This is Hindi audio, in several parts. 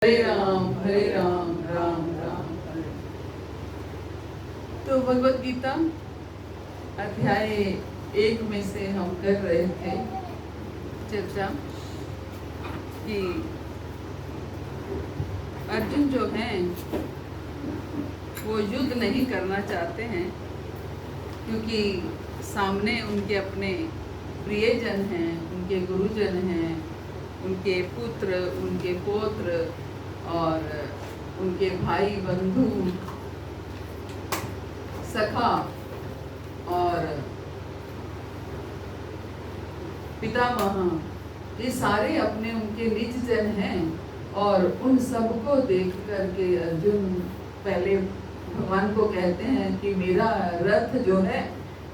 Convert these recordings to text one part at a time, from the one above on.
हरे राम राम राम हरे। तो भगवत गीता अध्याय 1 में से हम कर रहे थे चर्चा कि अर्जुन जो हैं वो युद्ध नहीं करना चाहते हैं क्योंकि सामने उनके अपने प्रियजन हैं, उनके गुरुजन हैं, उनके पुत्र, उनके पौत्र और उनके भाई बंधु सखा और पितामह, ये सारे अपने उनके निज जन हैं। और उन सबको देख करके अर्जुन पहले भगवान को कहते हैं कि मेरा रथ जो है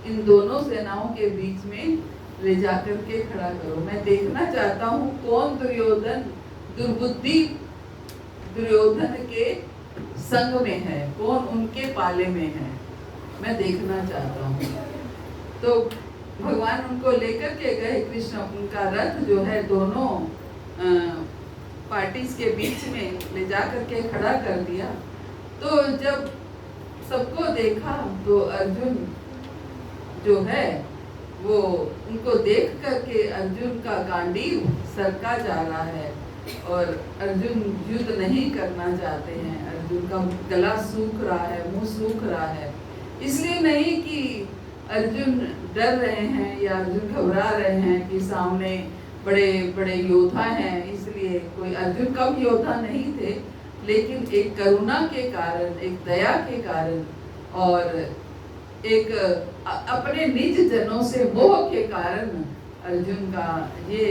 इन दोनों सेनाओं के बीच में ले जाकर के खड़ा करो। मैं देखना चाहता हूँ कौन दुर्योधन के संग में है, कौन उनके पाले में है, मैं देखना चाहता हूँ। तो भगवान उनको लेकर के गए। कृष्ण उनका रथ जो है दोनों पार्टीज के बीच में ले जाकर के खड़ा कर दिया। तो जब सबको देखा तो अर्जुन जो है वो उनको देख करके अर्जुन का गांडीव सरका जा रहा है और अर्जुन युद्ध नहीं करना चाहते हैं। अर्जुन का गला सूख रहा है, मुंह सूख रहा है। इसलिए नहीं कि अर्जुन डर रहे हैं या अर्जुन घबरा रहे हैं कि सामने बड़े बड़े योद्धा हैं, इसलिए कोई अर्जुन कम योद्धा नहीं थे, लेकिन एक करुणा के कारण, एक दया के कारण और एक अपने निज जनों से मोह के कारण अर्जुन का ये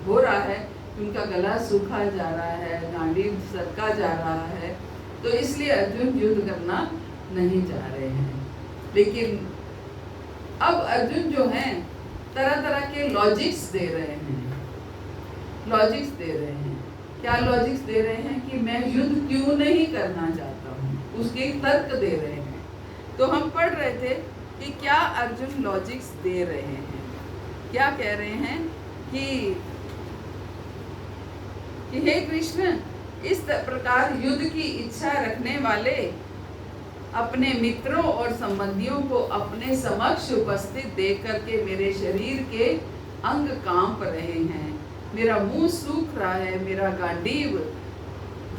हो रहा है, उनका गला सूखा जा रहा है, गांडीव सरका जा रहा है। तो इसलिए अर्जुन युद्ध करना नहीं चाह रहे हैं। लेकिन अब अर्जुन जो हैं तरह तरह के लॉजिक्स दे रहे हैं। लॉजिक्स दे रहे हैं, क्या लॉजिक्स दे रहे हैं कि मैं युद्ध क्यों नहीं करना चाहता हूँ, उसके तर्क दे रहे हैं। तो हम पढ़ रहे थे कि क्या अर्जुन लॉजिक्स दे रहे हैं। क्या कह रहे हैं कि हे कृष्ण, इस प्रकार युद्ध की इच्छा रखने वाले अपने मित्रों और संबंधियों को अपने समक्ष उपस्थित देख करके मेरे शरीर के अंग कांप रहे हैं, मेरा मुंह सूख रहा है, मेरा गांडीव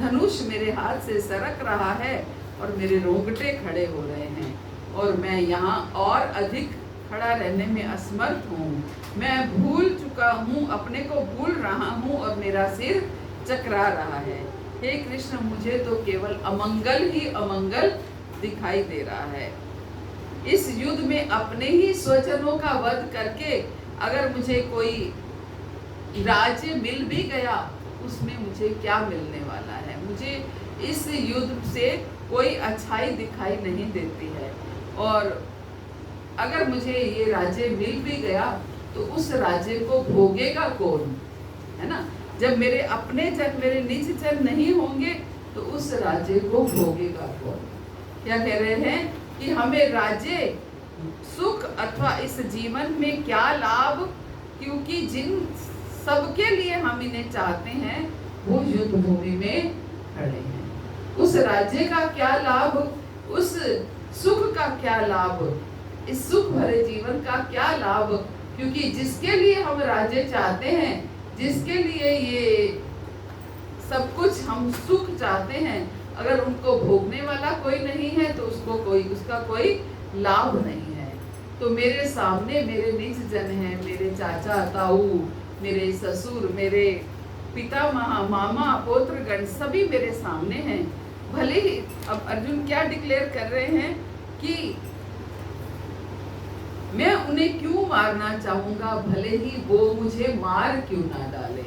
धनुष मेरे हाथ से सरक रहा है और मेरे रोंगटे खड़े हो रहे हैं और मैं यहाँ और अधिक खड़ा रहने में असमर्थ हूँ। मैं भूल चुका हूँ, अपने को भूल रहा हूँ और मेरा सिर चकरा रहा है। हे कृष्ण, मुझे तो केवल अमंगल ही अमंगल दिखाई दे रहा है। इस युद्ध में अपने ही स्वजनों का वध करके अगर मुझे कोई राज्य मिल भी गया, उसमें मुझे क्या मिलने वाला है। मुझे इस युद्ध से कोई अच्छाई दिखाई नहीं देती है और अगर मुझे ये राज्य मिल भी गया तो उस राज्य को भोगेगा कौन, है ना। जब मेरे अपने जन, मेरे निज जन नहीं होंगे तो उस राज्य को भोगेगा कौन। क्या कह रहे हैं कि हमें राज्य, सुख अथवा इस जीवन में क्या लाभ, क्योंकि जिन सबके लिए हम इन्हें चाहते हैं वो युद्ध भूमि में खड़े हैं। उस राज्य का क्या लाभ, उस सुख का क्या लाभ, इस सुख भरे जीवन का क्या लाभ, क्योंकि जिसके लिए हम राज्य चाहते हैं, जिसके लिए ये सब कुछ हम सुख चाहते हैं, अगर उनको भोगने वाला कोई नहीं है तो उसका कोई लाभ नहीं है। तो मेरे सामने मेरे निज जन हैं, मेरे चाचा ताऊ, मेरे ससुर, मेरे पिता, मामा, पौत्रगण सभी मेरे सामने हैं। भले ही अब अर्जुन क्या डिक्लेयर कर रहे हैं कि मैं उन्हें क्यों मारना चाहूंगा, भले ही वो मुझे मार क्यों ना डाले,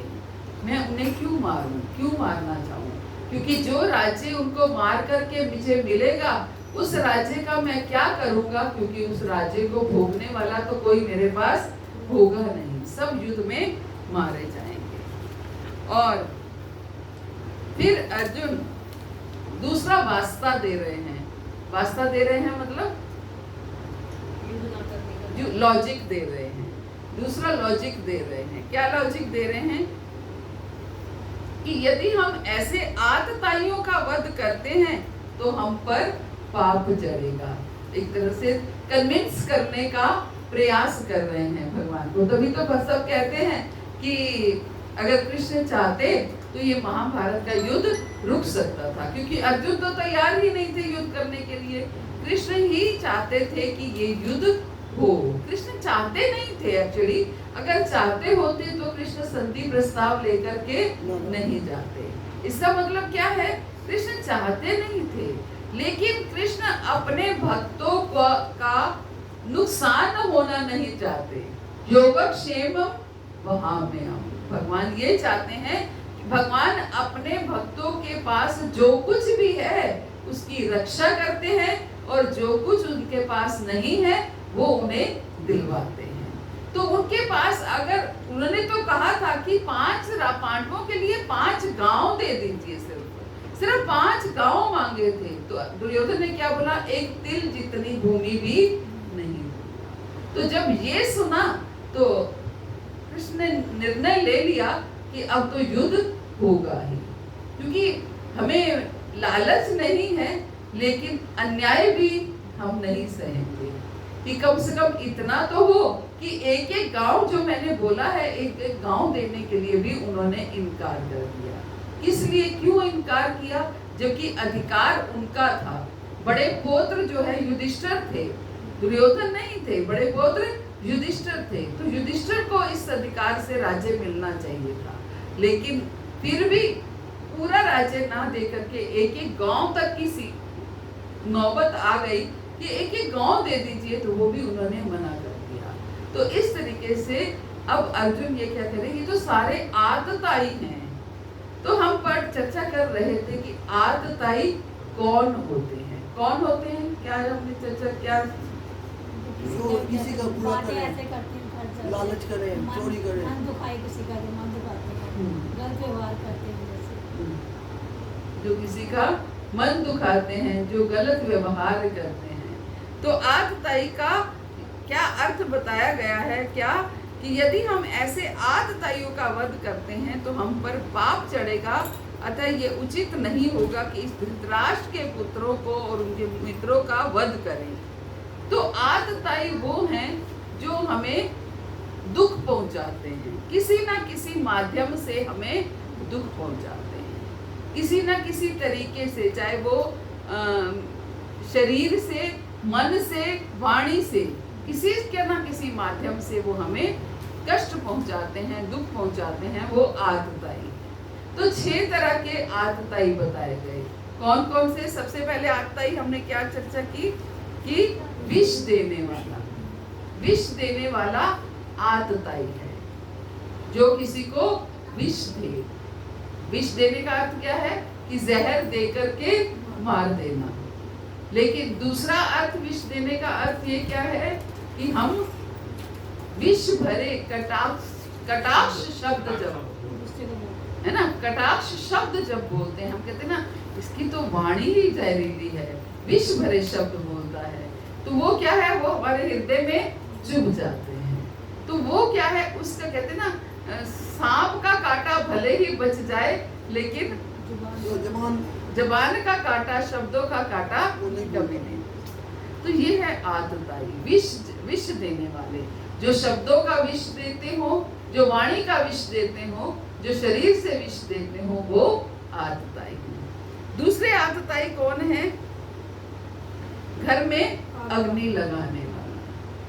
मैं उन्हें क्यों मारूं, क्यों मारना चाहूं, क्योंकि जो राज्य उनको मार करके मुझे मिलेगा उस राज्य का मैं क्या करूंगा, क्योंकि उस राज्य को भोगने वाला तो कोई मेरे पास होगा नहीं, सब युद्ध में मारे जाएंगे। और फिर अर्जुन दूसरा वास्ता दे रहे हैं। वास्ता दे रहे हैं मतलब लॉजिक दे रहे हैं, दूसरा लॉजिक दे रहे हैं। क्या लॉजिक दे रहे हैं कि यदि हम ऐसे आतताइयों का वध करते हैं तो हम पर पाप चढ़ेगा। एक तरह से कन्विंस करने का प्रयास कर रहे हैं भगवान को। तभी तो सब कहते हैं कि अगर कृष्ण चाहते तो ये महाभारत का युद्ध रुक सकता था, क्योंकि अर्जुन तो तैयार ही नहीं थे युद्ध करने के लिए। कृष्ण ही चाहते थे कि ये युद्ध हो। कृष्ण चाहते नहीं थे एक्चुअली। अगर चाहते होते तो कृष्ण संधि प्रस्ताव लेकर के नहीं जाते। इसका मतलब क्या है? कृष्ण चाहते नहीं थे, लेकिन कृष्ण अपने भक्तों का नुकसान होना नहीं चाहते। योगक्षेम वहाम्यहम्। भगवान ये चाहते हैं कि भगवान अपने भक्तों के पास जो कुछ भी है उसकी रक्षा करते हैं, और जो कुछ उनके पास नहीं है वो उन्हें दिलवाते हैं। तो उनके पास, अगर उन्होंने तो कहा था कि 5 पांडवों के लिए 5 गांव दे दीजिए, सिर्फ 5 गांव मांगे थे, तो दुर्योधन ने क्या बोला? एक तिल जितनी भूमि भी नहीं। तो जब ये सुना तो कृष्ण ने निर्णय ले लिया कि अब तो युद्ध होगा ही, क्योंकि हमें लालच नहीं है, लेकिन अन्याय भी हम नहीं सहेंगे। कि कम से कम इतना तो हो कि एक एक गांव जो मैंने बोला है, एक एक गांव देने के लिए भी उन्होंने इनकार कर दिया। किस लिए, क्यों इनकार किया? जबकि अधिकार उनका था। बड़े पुत्र जो है युधिष्ठिर थे, दुर्योधन नहीं थे। बड़े पुत्र युधिष्ठिर थे, तो युधिष्ठिर को इस अधिकार से राज्य मिलना चाहिए था। लेकिन फिर भी पूरा राज्य ना देकर के एक एक गांव तक की नौबत आ गई कि एक एक गांव दे दीजिए, तो वो भी उन्होंने मना कर दिया। तो इस तरीके से अब अर्जुन ये क्या करें? ये तो सारे आतताई हैं। तो हम पर चर्चा कर रहे थे कि आतताई कौन होते हैं, कौन होते हैं? क्या हमने चर्चा क्या? जो किसी का बुरा करे, ऐसे करते हैं, लालच करे, चोरी करे, मन दुखाए किसी का, मन दुखाते हैं, गलत व्यवहार करते हैं, जो किसी का मन दुखाते हैं, जो गलत व्यवहार करते हैं। तो आतताई का क्या अर्थ बताया गया है? क्या कि यदि हम ऐसे आतताइयों का वध करते हैं तो हम पर पाप चढ़ेगा। अतः ये उचित नहीं होगा कि इस धृतराष्ट्र के पुत्रों को और उनके मित्रों का वध करें। तो आतताई वो हैं जो हमें दुख पहुंचाते हैं, किसी ना किसी माध्यम से हमें दुख पहुंचाते हैं, किसी ना किसी तरीके से, चाहे वो शरीर से, मन से, वाणी से, किसी के ना किसी माध्यम से वो हमें कष्ट पहुंचाते हैं, दुख पहुंचाते हैं, वो आतताई। तो 6 तरह के आतताई बताए गए। कौन कौन से? सबसे पहले आतताई हमने क्या चर्चा की कि विष देने वाला, विष देने वाला आतताई है, जो किसी को विष दे। विष देने का अर्थ क्या है? कि जहर दे करके मार देना। लेकिन दूसरा अर्थ विष देने का अर्थ ये क्या है कि हम विष भरे कटाक्ष शब्द जब, है ना, कटाक्ष शब्द जब बोलते हैं, हम कहते हैं ना इसकी तो वाणी ही जहरीली है, विष भरे शब्द बोलता है, तो वो क्या है? वो हमारे हृदय में चुभ जाते हैं। तो वो क्या है? उसका कहते हैं ना, सांप का कांटा भले ही बच जाए, लेकिन जबान का कांटा, शब्दों का कांटा कभी नहीं। तो ये है आतताई, विष देने वाले, जो शब्दों का विष देते हो, जो वाणी का विष देते हो, जो शरीर से विष देते हो, वो आतताई है। दूसरे आतताई कौन है? घर में अग्नि लगाने वाला।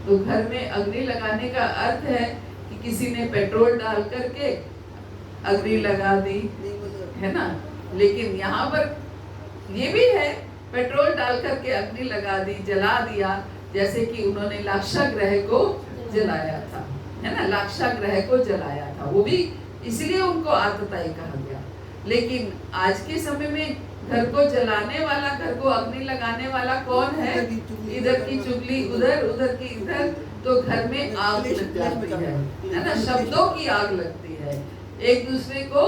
तो घर में अग्नि लगाने का अर्थ है कि किसी ने पेट्रोल डाल करके अग्नि लगा दी, है ना। लेकिन यहाँ पर ये भी है, पेट्रोल डाल करके अग्नि लगा दी, जला दिया, जैसे कि उन्होंने लाक्षागृह को जलाया था, है ना, लाक्षागृह को जलाया था, वो भी इसलिए उनको आतताई कहा गया। लेकिन आज के समय में घर को जलाने वाला, घर को अग्नि लगाने वाला कौन है? इधर की चुगली उधर, उधर की इधर, तो घर में आग लग जाती है ना, शब्दों की आग लगती है, एक दूसरे को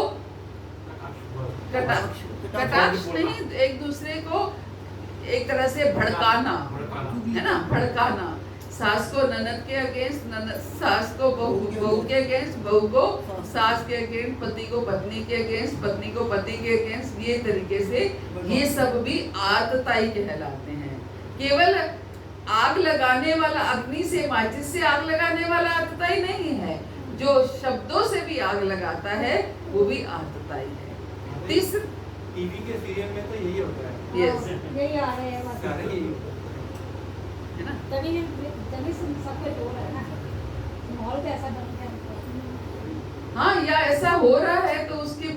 कटाक्ष नहीं, एक दूसरे को एक तरह से भड़काना, है ना, भड़काना, सास को ननद के अगेंस्ट, ननद सास को बहू के अगेंस्ट, बहू को सास के अगेंस्ट, पति को पत्नी के अगेंस्ट, पत्नी को पति के अगेंस्ट। ये तरीके से ये सब भी आतताई कहलाते हैं। केवल आग लगाने वाला, अग्नि से माचिस से आग लगाने वाला आतताई नहीं है, जो शब्दों से भी आग लगाता है वो भी आतताई है। तीसरा टीवी के सीरियल में तो यही होता है। यस, यही आ रहे हैं सारे यही है ना। तभी सब पे जोर है ना, माहौल कैसा बन गया। हाँ, या ऐसा हो रहा है तो उसके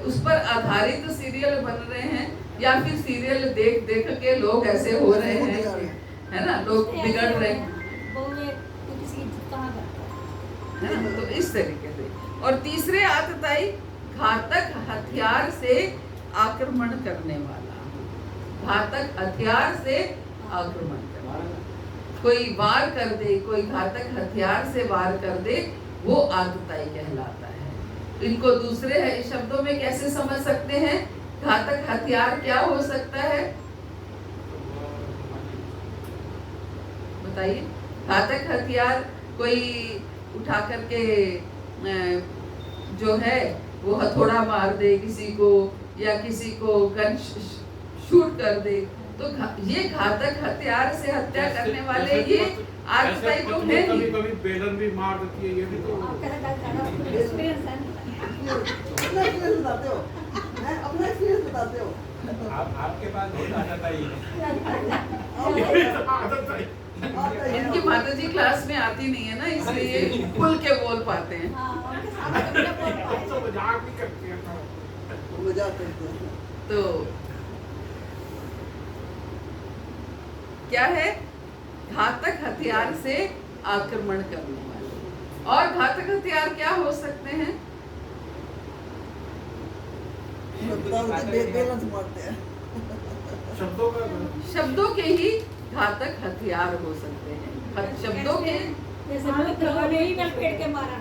उस पर आधारित सीरियल बन रहे हैं, या फिर सीरियल देख देख के लोग ऐसे हो रहे हैं, है ना, लोग बिगड़ रहे हैं, किसी की इज्जत कहाँ करता है ना। तो इस तरीके से। और तीसरे आतताई घातक हथियार से आक्रमण करने वाला, घातक हथियार से आक्रमण करने वाला, कोई वार कर दे, कोई घातक हथियार से वार कर दे, वो आतताई कहलाता है। इनको दूसरे शब्दों में कैसे समझ सकते हैं? घातक हथियार क्या हो सकता है, बताइए। घातक हथियार कोई उठा करके जो है वो हथौड़ा मार दे किसी को, या किसी को गन शूट कर दे, तो ये घातक हथियार से हत्या करने वाले ये आतताई तो है ही। कभी बेलन भी मार देती है, ये भी तो है। एक्सपीरियंस है। अपना एक्सपीरियंस बताते हो, अपना एक्सपीरियंस बताते हो। आपके पास बहुत आतताई है। इनकी माता जी क्लास में आती नहीं है ना, इसलिए खुल के बोल पाते हैं। तो मजाक भी करती है। मजाक करते हैं। तो क्या है? घातक हथियार से आक्रमण करने वाले। और घातक हथियार क्या हो सकते हैं? बेलन से मारते हैं। शब्दों के ही घातक हथियार हो सकते हैं। शब्दों के जैसे ही लपेट के मारा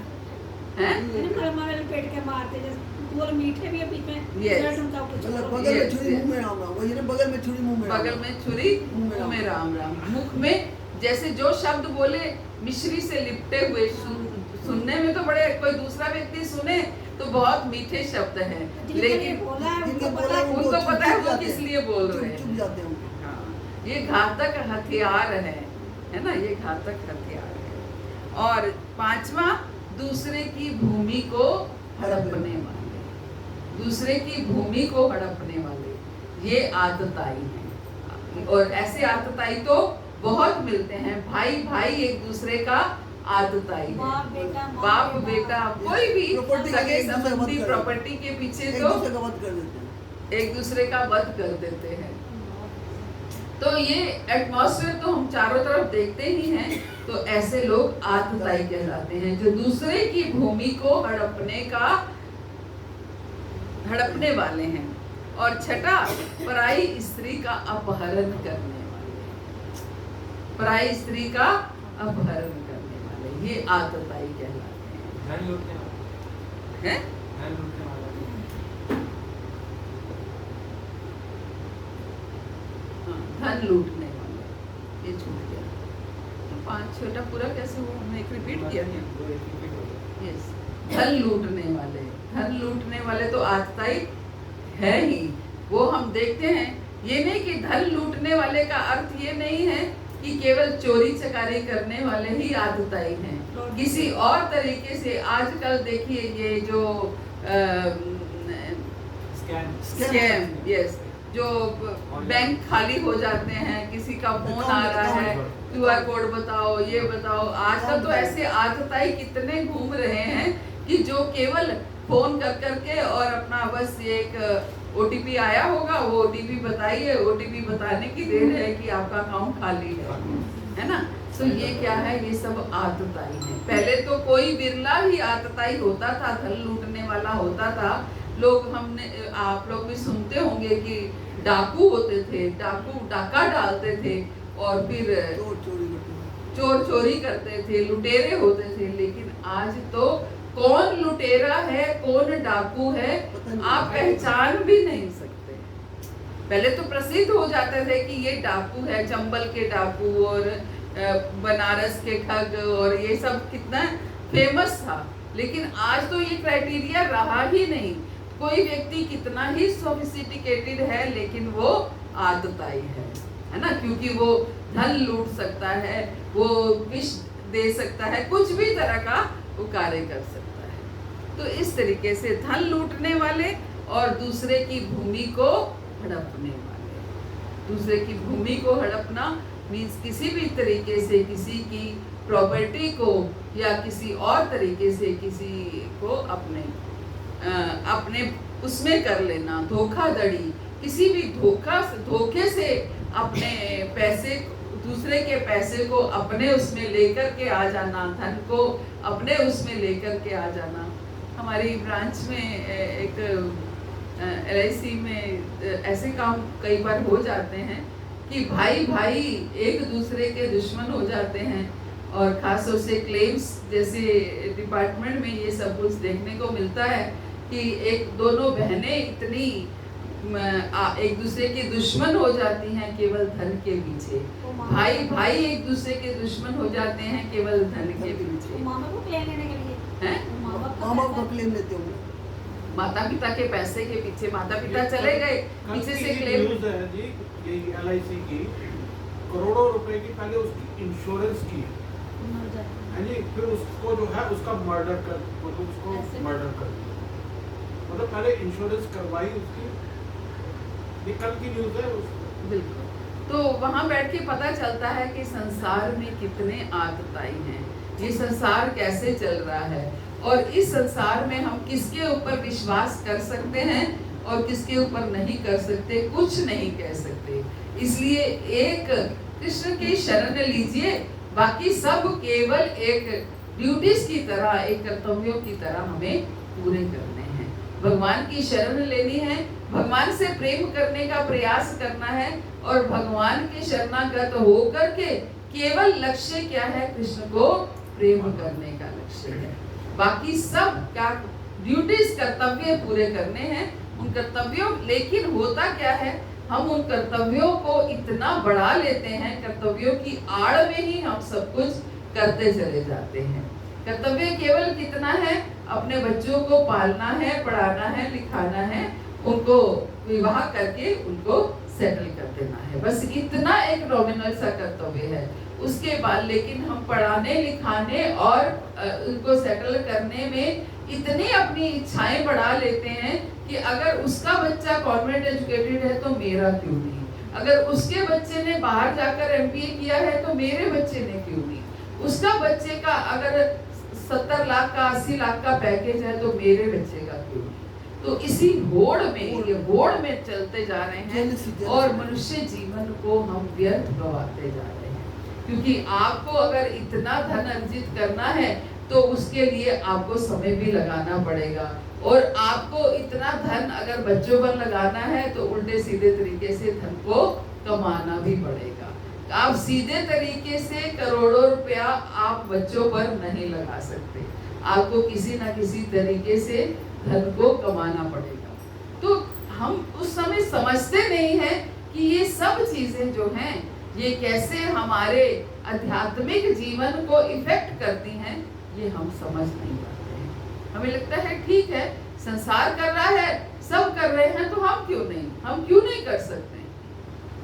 हैं? लपेट के मारते, जैसे बोल मीठे भी है बीच में। Yes. उनका कुछ मतलब बगल में छुरी मुंह में राम राम, वही ना, बगल में छुरी मुंह में राम बगल राम। में छुरी मुंह में राम राम। मुख में जैसे जो शब्द बोले मिश्री से लिपटे हुए, सुनने में तो बड़े, कोई दूसरा व्यक्ति सुने तो बहुत मीठे शब्द हैं, लेकिन जिनके बोला उनको पता है वो किस लिए बोल रहे हैं। चुप जाते हैं। हाँ, ये घातक हथियार है ना, ये घातक हथियार है। और पांचवा, दूसरे की भूमि को हड़पने वाले, दूसरे की भूमि को हड़पने वाले, ये आतताई है। और ऐसे आतताई तो बहुत मिलते हैं। भाई भाई एक दूसरे का आतताई है, बाप बेटा कोई भी सगे संबंधी प्रॉपर्टी के पीछे तो एक दूसरे का वध कर देते हैं। तो ये एटमॉस्फेयर तो हम चारों तरफ देखते ही हैं। तो ऐसे लोग आतताई कहलाते हैं, जो दूसरे की भूमि को हड़पने वाले हैं। और छठा, पराई स्त्री का अपहरण करने वाले, पराई स्त्री का अपहरण करने वाले, ये आतताई कहलाते हैं। धन लूटने वाला हैं? धन लूटने वाला हाँ, धन लूटने वाले, ये छूट गया। तो 5 छोटा पूरा कैसे हुआ, हमने एक रिपीट किया है। यस, धन लूटने वाले, धन लूटने वाले तो आतताई है ही। वो हम देखते हैं, ये नहीं कि धन लूटने वाले का अर्थ ये नहीं है कि केवल चोरी चकारी करने वाले ही आतताई हैं। किसी और तरीके से आजकल देखिए ये जो स्कैम, यस, जो बैंक खाली हो जाते हैं, किसी का फोन आ रहा है, QR कोड बताओ, ये बताओ। आजकल तो ऐसे आतताई कितने घूम रहे हैं कि जो केवल फोन कर करके और अपना बस एक OTP आया होगा, वो OTP बताइए, OTP बताने की देर है कि आपका अकाउंट खाली है ना। तो ये क्या है, ये सब आतताई है। पहले तो कोई बिरला ही आतताई होता था, धन लूटने वाला होता था। आप लोग भी सुनते होंगे कि डाकू होते थे, डाकू डाका डालते थे और फिर चोर चोरी करते थे, लुटेरे होते थे। लेकिन आज तो कौन लुटेरा है, कौन डाकू है, आप पहचान भी नहीं सकते। पहले तो प्रसिद्ध हो जाते थे कि ये डाकू है, चंबल के डाकू और बनारस के ठग और ये सब कितना फेमस था। लेकिन आज तो ये क्राइटेरिया रहा ही नहीं। कोई व्यक्ति कितना ही सोफिस्टिकेटेड है लेकिन वो आतताई है ना, क्योंकि वो धन लूट सकता है, वो विष दे सकता है, कुछ भी तरह का वो कार्य कर सकता है। तो इस तरीके से धन लूटने वाले और दूसरे की भूमि को हड़पने वाले। दूसरे की भूमि को हड़पना मीन्स किसी भी तरीके से किसी की प्रॉपर्टी को या किसी और तरीके से किसी को अपने उसमें कर लेना, धोखाधड़ी, किसी भी धोखे से अपने पैसे, दूसरे के पैसे को अपने उसमें लेकर के आ जाना, धन को अपने उसमें लेकर के आ जाना। हमारी ब्रांच में एक LIC में ऐसे काम कई बार हो जाते हैं कि भाई भाई एक दूसरे के दुश्मन हो जाते हैं। और खास तौर से क्लेम्स जैसे डिपार्टमेंट में ये सब कुछ देखने को मिलता है कि दोनों बहनें इतनी एक दूसरे की दुश्मन हो जाती हैं केवल धन के पीछे। भाई भाई एक दूसरे के दुश्मन हो जाते हैं केवल धन के पीछे। माँ बाप को क्लेम लेने के लिए हैं? माँ बाप का क्लेम लेते होंगे। माता पिता के पैसे के पीछे, माता पिता चले गए, पीछे से क्लेम। न्यूज़ है जी, ये LIC की करोड़ों रुपए की पहले उसकी इंश्योरेंस की है जी, फिर उसको जो है उसका मर्डर कर, मतलब उसको मर्डर कर दिया। मतलब पहले इंश्योरेंस करवाई उसकी, ये कल की न्यूज़ है। बिल्कुल। तो वहाँ बैठ के पता चलता है कि संसार में कितने आतताई हैं, ये संसार कैसे चल रहा है और इस संसार में हम किसके ऊपर विश्वास कर सकते हैं और किसके ऊपर नहीं कर सकते, कुछ नहीं कह सकते। इसलिए एक कृष्ण की शरण लीजिए, बाकी सब केवल एक ड्यूटीज की तरह, एक कर्तव्यों की तरह हमें पूरे करने हैं। भगवान की शरण लेनी है, भगवान से प्रेम करने का प्रयास करना है और भगवान के शरणागत होकर के केवल लक्ष्य क्या है, कृष्ण को प्रेम करने का लक्ष्य है। बाकी सब क्या ड्यूटीज, कर्तव्य पूरे करने हैं, उन कर्तव्यों, लेकिन होता क्या है, हम उन कर्तव्यों को इतना बढ़ा लेते हैं, कर्तव्यों की आड़ में ही हम सब कुछ करते चले जाते हैं। कर्तव्य केवल कितना है, अपने बच्चों को पालना है, पढ़ाना है, लिखाना है, उनको विवाह करके उनको सेटल कर देना है, बस इतना एक नॉमिनल सा कर्तव्य है। उसके बाद लेकिन हम पढ़ाने लिखाने और उनको सेटल करने में इतनी अपनी इच्छाएं बढ़ा लेते हैं कि अगर उसका बच्चा कॉन्वेंट एजुकेटेड है तो मेरा क्यों नहीं, अगर उसके बच्चे ने बाहर जाकर MBA किया है तो मेरे बच्चे ने क्यों नहीं, उसका बच्चे का अगर 70 लाख का 80 लाख का पैकेज है तो मेरे बच्चे का क्यों नहीं। तो इसी होड़ में चलते जा रहे हैं और मनुष्य जीवन को हम व्यर्थ गवाते जा रहे हैं। क्योंकि आपको अगर इतना धन अर्जित करना है तो उसके लिए आपको समय भी लगाना पड़ेगा, और आपको इतना धन अगर बच्चों पर लगाना है तो उल्टे सीधे तरीके से धन को कमाना भी पड़ेगा। आप सीधे तरीके से करोड़ों रुपया आप बच्चों पर नहीं लगा सकते, आपको किसी ना किसी तरीके से धन को कमाना पड़ेगा। तो हम उस समय समझते नहीं हैं कि ये सब चीजें जो हैं ये कैसे हमारे आध्यात्मिक जीवन को इफेक्ट करती हैं, ये हम समझ नहीं पाते हैं। हमें लगता है ठीक है, संसार कर रहा है, सब कर रहे हैं तो हम क्यों नहीं कर सकते,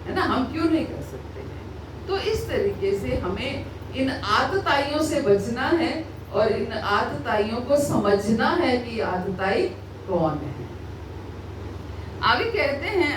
है ना, हम क्यों नहीं कर सकते हैं। तो इस तरीके से हमें इन आतताइयों से बचना है और इन आतताइयों को समझना है कि आतताई कौन है। आगे कहते हैं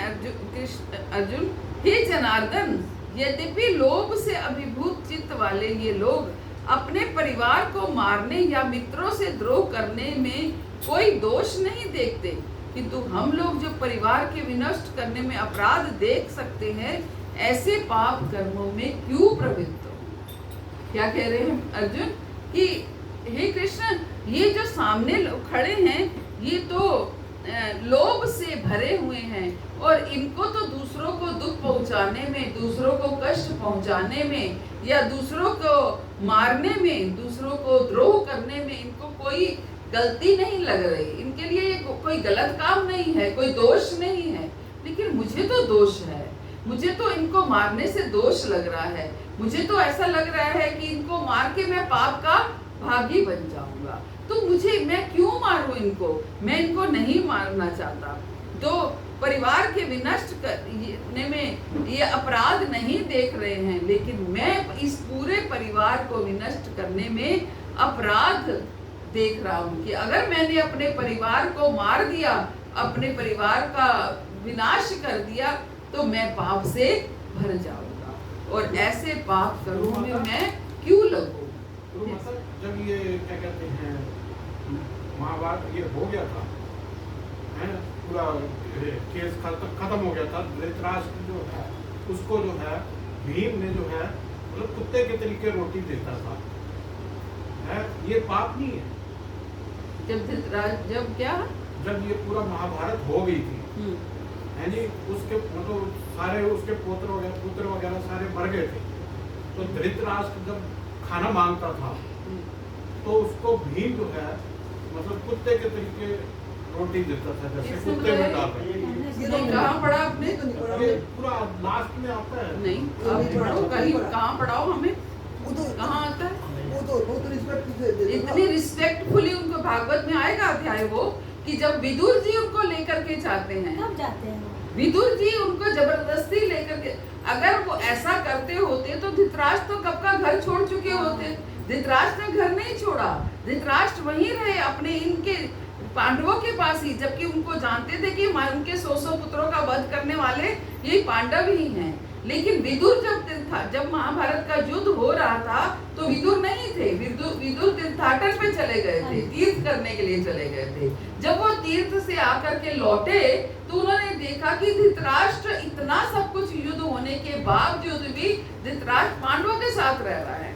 अर्जुन, हे जनार्दन, यद्यपि लोभ से अभिभूत चित्त वाले ये लोग अपने परिवार को मारने या मित्रों से द्रोह करने में कोई दोष नहीं देखते, किंतु हम लोग जो परिवार के विनष्ट करने में अपराध देख सकते हैं, ऐसे पाप कर्मों में क्यों प्रवृत्त हो। क्या कह रहे हैं अर्जुन कि हे कृष्ण, ये जो सामने लोग खड़े हैं ये तो लोभ से भरे हुए हैं और इनको तो दूसरों को दुख पहुंचाने में, दूसरों को कष्ट पहुंचाने में या दूसरों को मारने में, दूसरों को द्रोह करने में इनको कोई गलती नहीं लग रही, इनके लिए कोई गलत काम नहीं है, कोई दोष नहीं है, लेकिन मुझे तो दोष है, मुझे तो इनको मारने से दोष लग रहा है, मुझे तो ऐसा लग रहा है कि इनको मार के मैं पाप का भागी बन जाऊंगा, तो मैं क्यों मारूं इनको, मैं इनको नहीं मारना चाहता। तो परिवार के विनष्ट करने में ये अपराध नहीं देख रहे हैं, लेकिन मैं इस पूरे परिवार को विनष्ट करने में अपराध देख रहा हूँ कि अगर मैंने अपने परिवार को मार दिया, अपने परिवार का विनाश कर दिया, तो मैं पाप से भर जाऊंगा और ऐसे पाप कर्मों में मैं क्यों लगूं। तो मतलब जब ये क्या कहते हैं महाभारत ये हो गया था, है पूरा केस खत्म हो गया था, धृतराष्ट्र जो है उसको जो है भीम ने जो है मतलब कुत्ते के तरीके रोटी देता था, है ये पाप नहीं है। जब ये पूरा महाभारत हो गई थी, है जी, उसके मतलब सारे उसके पुत्र वगैरह सारे मर गए थे, तो धृतराष्ट्र जब खाना मांगता था तो उसको भीम जो है मतलब कुत्ते के तरीके रोटी देता था, जैसे कुत्ते में डालता है। कहाँ पढ़ा आपने? ये पूरा लास्ट में आता है। नहीं, आप पढ़ो कहीं, कहाँ पढ़ाओ हमें, कहाँ आता है? इतनी रिस्पेक्टफुली उनको भागवत में आएगा अध्याय वो कि जब विदुर जी उनको लेकर के जाते हैं, कब जाते हैं विदुर जी उनको जबरदस्ती लेकर के, अगर वो ऐसा करते होते तो धृतराष्ट्र तो कब का घर छोड़ चुके होते। धृतराष्ट्र ने घर नहीं छोड़ा, धृतराष्ट्र वहीं रहे अपने इनके पांडवों के पास ही, जबकि उनको जानते थे कि उनके 100 पुत्रों का वध करने वाले ये पांडव ही हैं। लेकिन विदुर जब महाभारत का युद्ध हो रहा था तो विदुर नहीं थे, विदुर तीर्थाटन पे चले गए थे, तीर्थ करने के लिए चले गए थे। जब वो तीर्थ से आकर के लौटे तो उन्होंने देखा कि धृतराष्ट्र इतना सब कुछ युद्ध होने के बावजूद भी धृतराष्ट्र पांडवों के साथ रह रहा है।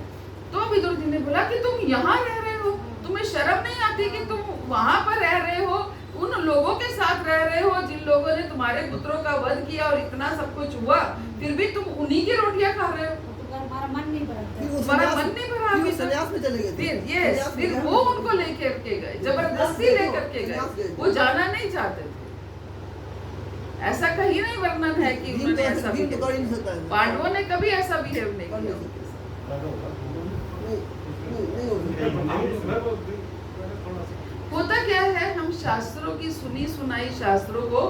तो विदुर जी ने बोला कि तुम यहाँ रह रहे हो, तुम्हें शर्म नहीं आती कि तुम वहां पर रह रहे हो, उन लोगों के साथ रह रहे हो जिन लोगों ने तुम्हारे पुत्रों का वध किया और इतना सब कुछ हुआ, फिर भी तुम उन्हीं की रोटियां खा रहे हो। हमारा मन नहीं भरा, हमारा मन नहीं भरा। फिर संन्यास में चले गए। फिर वो उनको लेकर के गए, जबरदस्ती लेकर के गए, वो जाना नहीं चाहते थे। ऐसा कहीं नहीं वर्णन है कि उन्होंने ऐसा बिहेव, पांडवों ने कभी ऐसा बिहेव नहीं किया। होता क्या है, हम शास्त्रों की सुनी सुनाई शास्त्रों को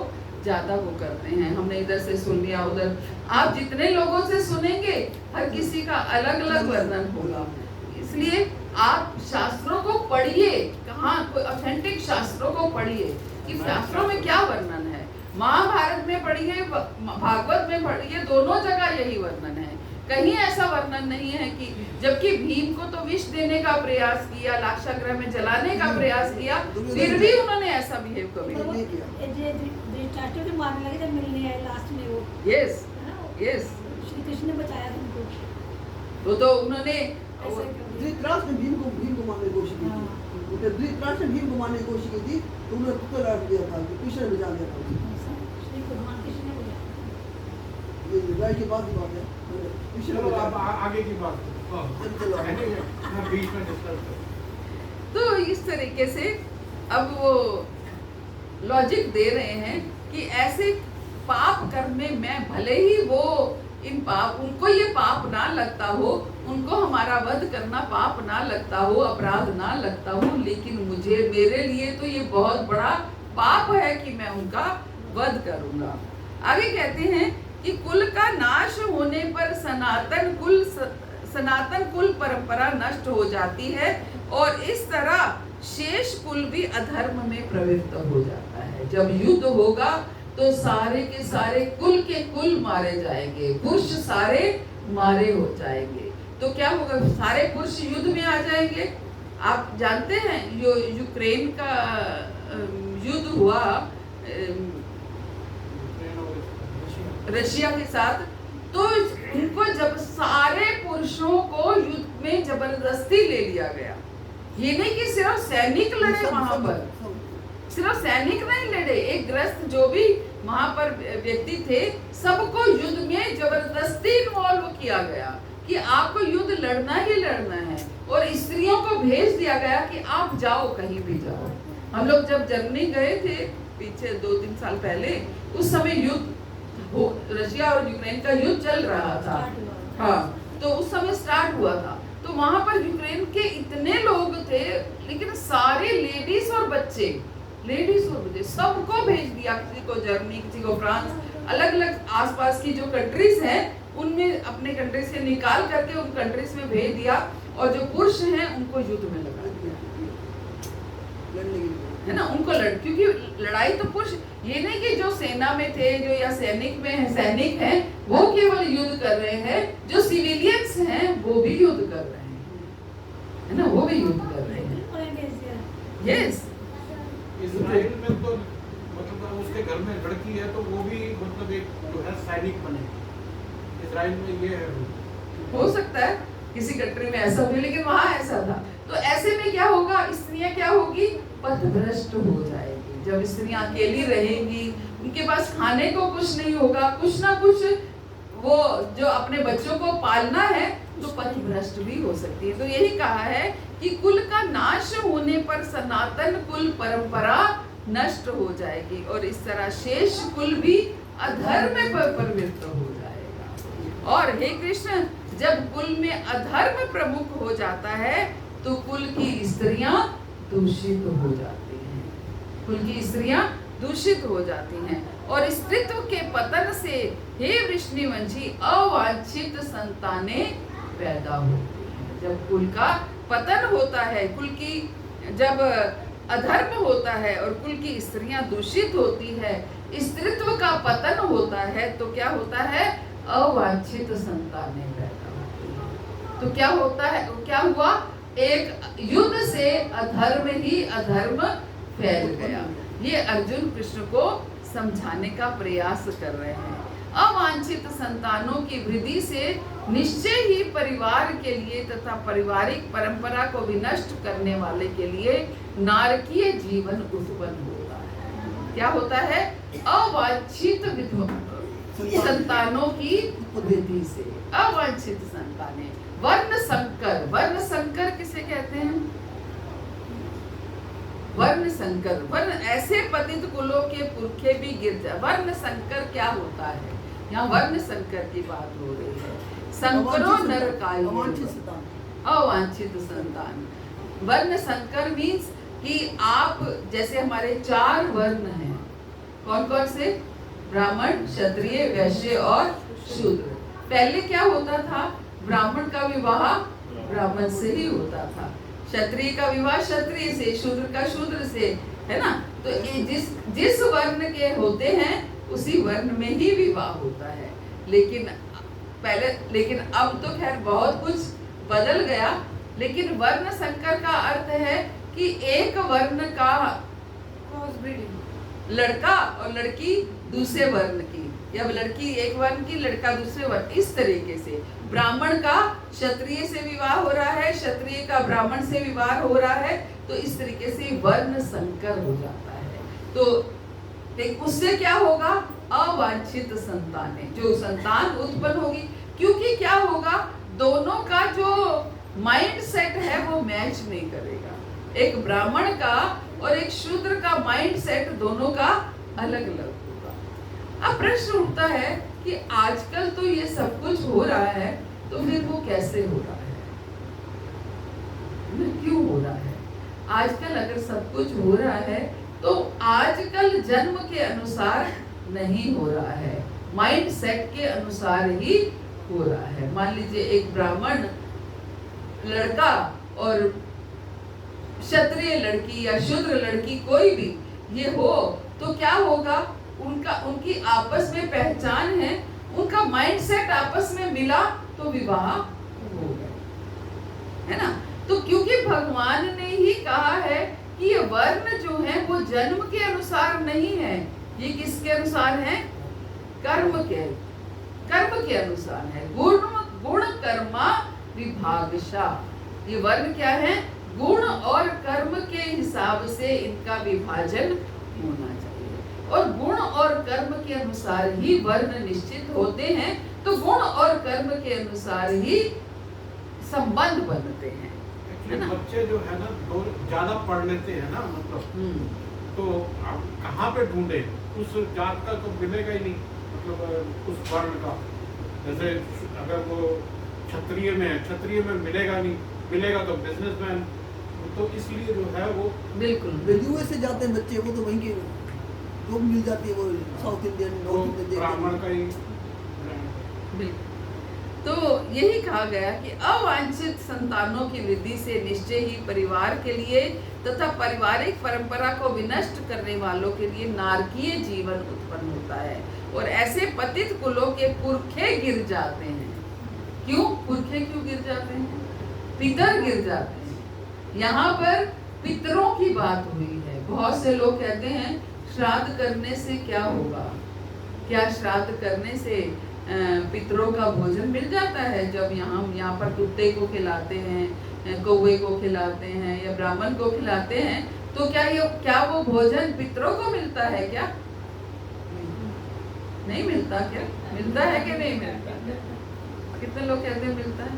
ज्यादा वो करते हैं, हमने इधर से सुन लिया उधर। आप जितने लोगों से सुनेंगे हर किसी का अलग अलग वर्णन होगा, इसलिए आप शास्त्रों को पढ़िए, कहाँ कोई ऑथेंटिक शास्त्रों को पढ़िए कि शास्त्रों में क्या वर्णन है। महाभारत में पढ़िए, भागवत में पढ़िए, दोनों जगह यही वर्णन है। कहीं ऐसा वर्णन नहीं है कि जबकि भीम को तो विष देने का प्रयास किया, लाक्षागृह में जलाने का प्रयास किया, फिर भी उन्होंने ऐसा बिहेव कभी नहीं किया। धृतराष्ट्र के मारने लगे जब मिलने आए लास्ट में वो, यस यस, श्री कृष्ण ने बचाया उनको। तो उन्होंने धृतराष्ट्र ने भीम को मारने की कोशिश की थी। धृतराष्ट्र ने भीम को मारने की कोशिश की थी तो उन्होंने पुत्र लाट दिया था, कृष्ण ने बचा दिया था। श्री भगवान कृष्ण ने बचाया। ये राय की बात है, चलो अब आगे की बात बीच में डिस्कस। तो इस तरीके से अब वो लॉजिक दे रहे हैं कि ऐसे पाप करने में भले ही वो इन पाप, उनको ये पाप ना लगता हो, उनको हमारा वध करना पाप ना लगता हो, अपराध ना लगता हो, लेकिन मेरे लिए तो ये बहुत बड़ा पाप है कि मैं उनका वध करूंगा। आगे कहते हैं कि कुल का नाश होने पर सनातन कुल परंपरा नष्ट हो जाती है और इस तरह शेष कुल भी अधर्म में प्रवृत्त हो जाता है। जब युद्ध होगा तो सारे के सारे कुल के कुल मारे जाएंगे, पुरुष सारे मारे हो जाएंगे। तो क्या होगा, सारे पुरुष युद्ध में आ जाएंगे। आप जानते हैं यूक्रेन का युद्ध हुआ रशिया के साथ, तो उनको जब सारे पुरुषों को युद्ध में जबरदस्ती ले लिया गया। ये नहीं कि सिर्फ सैनिक लड़े वहां पर, सिर्फ सैनिक नहीं लड़े, एक ग्रस्त जो भी वहां पर व्यक्ति थे सबको युद्ध में जबरदस्ती इन्वॉल्व किया गया कि आपको युद्ध लड़ना ही लड़ना है, और स्त्रियों को भेज दिया गया कि आप जाओ, कहीं भी जाओ। हम लोग जब जर्मनी गए थे पीछे 2-3 साल पहले, उस समय रशिया और यूक्रेन का युद्ध चल रहा था। हाँ, तो उस समय स्टार्ट हुआ था, तो वहां पर यूक्रेन के इतने लोग थे, लेकिन सारे लेडीज और बच्चे सबको भेज दिया, किसी को जर्मनी, किसी को फ्रांस, अलग अलग आसपास की जो कंट्रीज हैं उनमें अपने कंट्री से निकाल करके उन कंट्रीज में भेज दिया, और जो पुरुष हैं उनको युद्ध में लगा दिया, है ना, उनको क्योंकि लड़ाई तो पुरुष, ये नहीं कि जो सेना में थे, जो या सैनिक हैं वो केवल युद्ध कर रहे हैं, जो सिविलियंस हैं वो भी युद्ध कर रहे हैं, है ना, वो भी युद्ध कर रहे हैं। यस, इजराइल में तो मतलब उसके घर में लड़की है तो वो भी मतलब एक जो है सैनिक बने, इजराइल में ये है। हो सकता है किसी कंट्री में ऐसा हो, लेकिन वहां ऐसा था। तो ऐसे में क्या होगा, स्त्रियां क्या होगी, पथभ्रष्ट हो जाएगी। जब स्त्रियां अकेली रहेंगी, उनके पास खाने को कुछ नहीं होगा, कुछ ना कुछ वो जो अपने बच्चों को पालना है, तो पथभ्रष्ट भी हो सकती है। तो यही कहा है कि कुल का नाश होने पर सनातन कुल परंपरा नष्ट हो जाएगी, और इस तरह शेष कुल भी अधर्म पर प्रवृत्त हो जाएगा। और हे कृष्ण, जब कुल में अधर्म प्रमुख हो जाता है तो कुल की स्त्रियां दूषित हो जाती हैं, कुल की स्त्रियां दूषित हो जाती हैं, और स्त्रीत्व के पतन से हे वृष्णिवंशी अवांछित संतानें पैदा होती हैं। जब कुल का पतन होता है, कुल की जब अधर्म होता है और कुल की स्त्रियां दूषित होती है, स्त्रीत्व का पतन होता है, तो क्या होता है, अवांछित संतानें पैदा होती हैं। तो क्या होता है, क्या हुआ, एक युद्ध से अधर्म ही अधर्म फैल गया। ये अर्जुन कृष्ण को समझाने का प्रयास कर रहे हैं। अवांछित संतानों की वृद्धि से निश्चय ही परिवार के लिए तथा पारिवारिक परंपरा को विनष्ट करने वाले के लिए नारकीय जीवन उत्पन्न होता है। क्या होता है, अवांछित संतानों की वृद्धि से, अवांछित संतानें, वर्ण संकर किसे कहते हैं, वर्ण संकर, वर्ण ऐसे पतित कुलों के पुरखे भी गिर जाए। वर्ण संकर क्या होता है, यहाँ वर्ण संकर की बात हो रही है। संकरो नरकाय, अवांछित संतान। वर्ण संकर मीन्स कि आप, जैसे हमारे 4 वर्ण हैं, कौन कौन से, ब्राह्मण, क्षत्रिय, वैश्य और शूद्र। पहले क्या होता था, ब्राह्मण का विवाह ब्राह्मण से ही होता था, क्षत्रिय का विवाह क्षत्रिय से, शूद्र का शूद्र से, है ना। तो जिस वर्ण के होते हैं उसी वर्ण में ही विवाह होता है। लेकिन अब तो खैर बहुत कुछ बदल गया। लेकिन वर्ण संकर का अर्थ है कि एक वर्ण का लड़का और लड़की दूसरे वर्ण की, या लड़की एक वर्ण की, लड़का दूसरे वर्ण, इस तरीके से। ब्राह्मण का क्षत्रिय से विवाह हो रहा है, क्षत्रिय का ब्राह्मण से विवाह हो रहा है, तो इस तरीके से वर्ण संकर हो जाता है। तो उससे क्या होगा, अवांछित संतानें, जो संतान उत्पन्न होगी, क्योंकि क्या होगा, दोनों का जो माइंड सेट है वो मैच नहीं करेगा। एक ब्राह्मण का और एक शूद्र का माइंड सेट दोनों का अलग अलग होगा। अब प्रश्न उठता है कि आजकल तो ये सब कुछ हो रहा है, तो फिर वो कैसे हो रहा है, क्यों हो रहा है? आजकल अगर सब कुछ हो रहा है तो आजकल जन्म के अनुसार नहीं हो रहा है, माइंड सेट के अनुसार ही हो रहा है। मान लीजिए एक ब्राह्मण लड़का और क्षत्रिय लड़की या शूद्र लड़की कोई भी ये हो, तो क्या होगा, उनकी आपस में पहचान है, उनका माइंड सेट आपस में मिला तो विवाह हो गया, है ना। तो क्योंकि भगवान ने ही कहा है कि ये वर्ण जो है वो जन्म के अनुसार नहीं है, ये किसके अनुसार है, कर्म के अनुसार है। गुण कर्मा विभागशा, ये वर्ण क्या है, गुण और कर्म के हिसाब से इनका विभाजन होना चाहिए, और गुण और कर्म के अनुसार ही वर्ण निश्चित होते हैं। तो गुण और कर्म के अनुसार ही संबंध बनते हैं, है ना। बच्चे जो है ना, ज्यादा पढ़ लेते हैं ना, मतलब तो आप कहाँ पे ढूंढे? उस जात का तो मिलेगा ही नहीं, मतलब उस वर्ण का। जैसे अगर वो क्षत्रिय में है, क्षत्रिय में मिलेगा नहीं, मिलेगा तो बिजनेसमैन। तो इसलिए जो है वो बिल्कुल यूएस से जाते हैं बच्चे, वो तो वहीं के लोग मिल जाती है, वो साउथ इंडियन नॉर्थ इंडियन ब्राह्मण का ही। बिल्कुल। तो यही कहा गया कि अवांछित संतानों की वृद्धि से निश्चय ही परिवार के लिए तथा पारिवारिक परंपरा को विनष्ट करने वालों के लिए नारकीय जीवन उत्पन्न होता है और ऐसे पतित कुलों के पुरखे गिर जाते हैं। क्यों पुरखे क्यों गिर जाते हैं? पितर गिर जाते हैं। यहाँ पर पितरों की बात हुई है। बहुत से लोग कहते हैं श्राद्ध करने से क्या होगा? क्या श्राद्ध करने से पितरों का भोजन मिल जाता है? जब यहाँ पर कुत्ते को खिलाते हैं, कौवे को खिलाते हैं या ब्राह्मण को खिलाते हैं, तो क्या वो भोजन पितरों को मिलता है? क्या नहीं मिलता? क्या मिलता है कि नहीं मिलता? कितने लोग कहते हैं मिलता है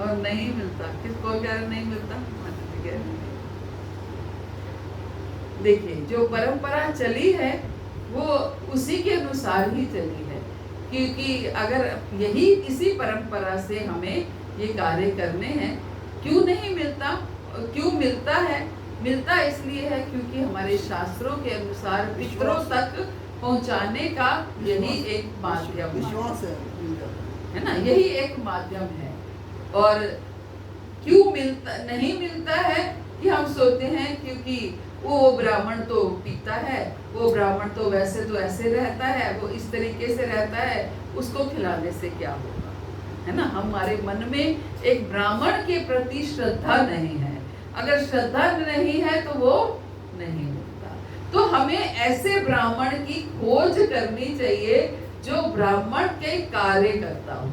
और नहीं मिलता? किसको कह रहे नहीं मिलता? देखिए, जो परंपरा चली है वो उसी के अनुसार ही चली है, क्योंकि अगर यही इसी परंपरा से हमें ये कार्य करने हैं, क्यों नहीं मिलता? क्यों मिलता है? मिलता इसलिए है क्योंकि हमारे शास्त्रों के अनुसार पितरों तक पहुंचाने का यही एक माध्यम है ना, यही एक माध्यम है। और क्यों नहीं मिलता है कि हम सोचते हैं क्योंकि वो ब्राह्मण तो पीता है, वो ब्राह्मण तो वैसे तो ऐसे रहता है, वो इस तरीके से रहता है, उसको खिलाने से क्या होगा, है ना। हमारे मन में एक ब्राह्मण के प्रति श्रद्धा नहीं है। अगर श्रद्धा नहीं है तो वो नहीं मिलता। तो हमें ऐसे ब्राह्मण की खोज करनी चाहिए जो ब्राह्मण के कार्य करता हो।